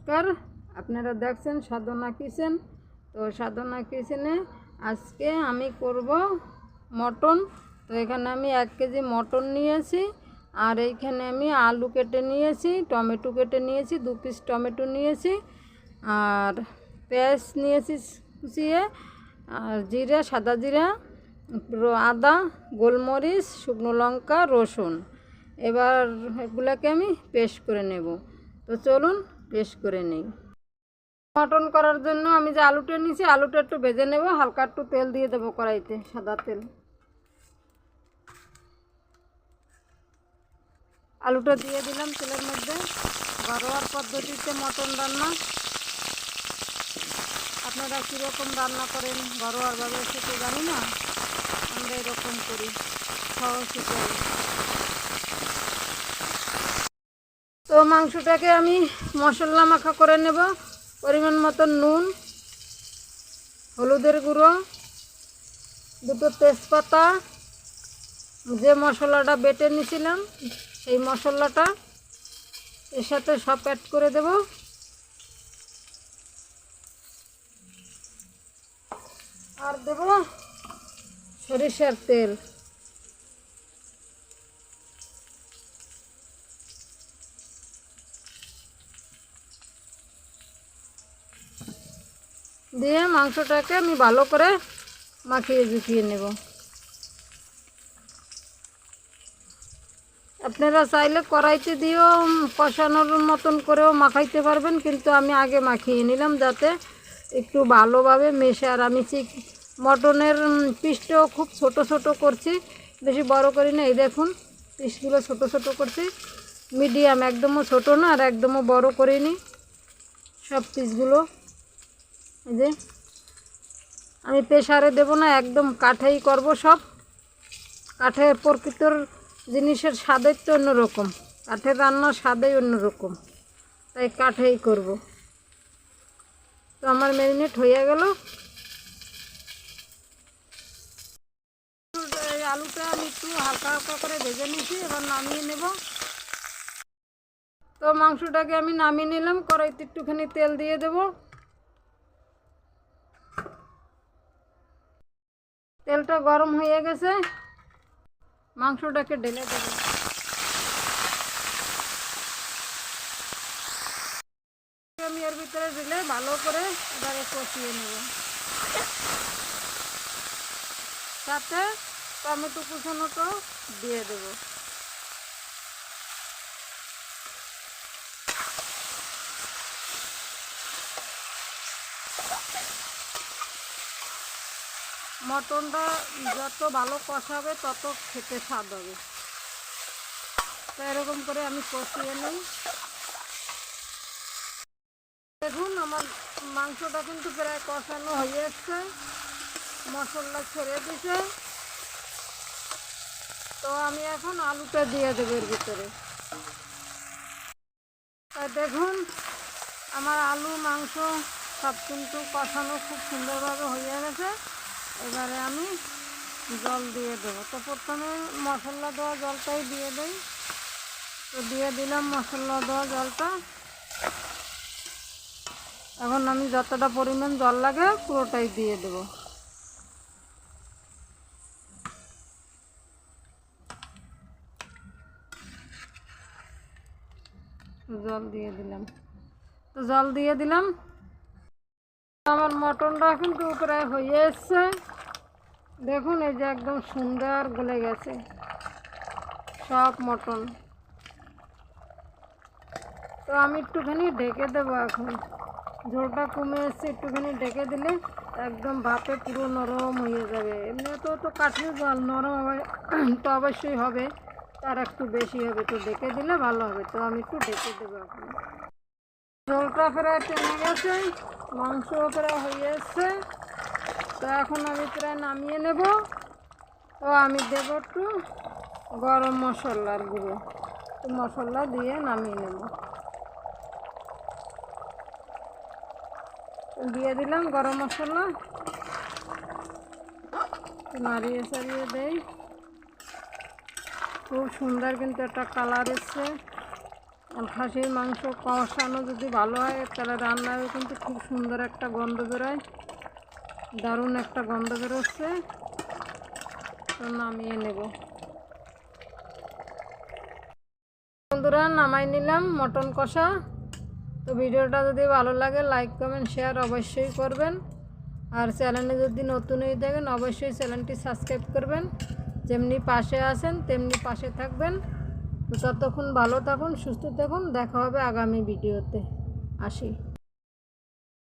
নমস্কার, আপনারা দেখছেন সাধনা কিচেন। তো সাধনা কিচেনে আজকে আমি করব মটন। তো এখানে আমি 1 কেজি মটন নিয়েছি, আর এইখানে আমি আলু কেটে নিয়েছি, টমেটো কেটে নিয়েছি, 2 পিস টমেটো নিয়েছি, আর পেঁয়াজ নিয়েছি কুচিয়ে, আর জিরা, সাদা জিরা, আদা, গোলমরিচ, শুকনো লঙ্কা, রসুন। এবার এগুলোকে আমি পেস্ট করে নেব। তো চলুন পেস্ট করে নিই। মটন করার জন্য আমি যে আলুটা নিয়েছি, আলুটা একটু ভেজে নেব। হালকা একটু তেল দিয়ে দেবো কড়াইতে, সাদা তেল। আলুটা দিয়ে দিলাম তেলের মধ্যে। ঘরোয়া পদ্ধতিতে মটন রান্না, আপনারা কীরকম রান্না করেন ঘরোয়াভাবে সেটা জানি না, আমরা এরকম করি, সহজ করি। তো মাংসটাকে আমি মশলা মাখা করে নেব। পরিমাণ মতো নুন, হলুদের গুঁড়ো, 2টো তেজপাতা, যে মশলাটা বেটে নিয়েছিলাম সেই মশলাটা এর সাথে সব অ্যাড করে দেব। আর দেব সরিষার তেল। দিয়ে মাংসটাকে আমি ভালো করে মাখিয়ে ঝুঁকিয়ে নেব। আপনারা চাইলে কড়াইতে দিয়েও কষানোর মতন করেও মাখাইতে পারবেন, কিন্তু আমি আগে মাখিয়ে নিলাম যাতে একটু ভালোভাবে মেশে। আর আমি মটনের পিসটাও খুব ছোট ছোট করছি, বেশি বড় করি না। এই দেখুন পিসগুলো ছোট ছোট করছি, মিডিয়াম, একদমও ছোট না আর একদমও বড় করিনি সব পিসগুলো। এই যে আমি প্রেসারে দেব না, একদম কাঠেই করব সব। কাঠে প্রকৃতর জিনিসের স্বাদই তো অন্যরকম, কাঠের রান্নার স্বাদই অন্যরকম, তাই কাঠেই করব। তো আমার ম্যারিনেট হয়ে গেল। এই আলুটা আমি একটু হালকা হালকা করে ভেজে নিয়েছি, এবার নামিয়ে নেব। তো মাংসটাকে আমি নামিয়ে নিলাম। কড়াইতে একটুখানি তেল দিয়ে দেব। তেলটা গরম হয়ে গেছে, মাংসটাকে ঢেলে দেব। আমি এর ভিতরে দিলে ভালো করে এবারে কষিয়ে নেব। সাথে টমেটো কুচানোটাও দিয়ে দেব। মটনটা যত ভালো কষাবে তত খেতে স্বাদ হবে। তো এরকম করে আমি কষিয়ে নিই। দেখুন আমার মাংসটা কিন্তু প্রায় কষানো হয়ে এসছে, মশলা ছেড়ে দিছে। তো আমি এখন আলুটা দিয়ে দেবো এর ভিতরে। দেখুন আমার আলু মাংস সব কিন্তু কষানো খুব সুন্দরভাবে হয়ে গেছে। এবারে আমি জল দিয়ে দেবো। তো প্রথমে মশলা দেওয়া জলটাই দিয়ে দেই। তো দিয়ে দিলাম মশলা দেওয়া জলটা। এখন আমি যতটা পরিমাণ জল লাগে পুরোটাই দিয়ে দেব। জল দিয়ে দিলাম। তো জল দিয়ে দিলাম। আমার মটনটা কিন্তু প্রায় হয়ে এসছে। দেখুন এই যে একদম সুন্দর গলে গেছে সব মটন। তো আমি একটুখানি ঢেকে দেবো। এখন ঝোলটা কমে এসছে, একটুখানি ঢেকে দিলে একদম ভাপে পুরো নরম হয়ে যাবে। এমনি তো কাঠের জল নরম হবে তো অবশ্যই হবে, তার একটু বেশি হবে। তো ঢেকে দিলে ভালো হবে। তো আমি একটু ঢেকে দেবো। এখন ঝোলটা প্রায় টেনে গেছে, মাংস প্রায় হয়ে এসছে। তো এখন আমি প্রায় নামিয়ে নেব। তো আমি দেবো একটু গরম মশলার গুঁড়ো, একটু মশলা দিয়ে নামিয়ে নেব। দিয়ে দিলাম গরম মশলা, নাড়িয়ে চাড়িয়ে দেই। খুব সুন্দর কিন্তু একটা কালার এসছে। আর খাসির মাংস কষানো যদি ভালো হয় তাহলে রান্নায় কিন্তু খুব সুন্দর একটা গন্ধ বেরোয়, দারুণ একটা গন্ধ বেরোচ্ছে। তো নামিয়ে নেব। বন্ধুরা, নামাই নিলাম মটন কষা। তো ভিডিওটা যদি ভালো লাগে লাইক কমেন্ট শেয়ার অবশ্যই করবেন। আর চ্যানেলে যদি নতুন হয়ে থাকেন অবশ্যই চ্যানেলটি সাবস্ক্রাইব করবেন। যেমনি পাশে আছেন তেমনি পাশে থাকবেন। তো ততক্ষণ ভালো থাকুন, সুস্থ থাকুন, দেখা হবে আগামী ভিডিওতে। আসি।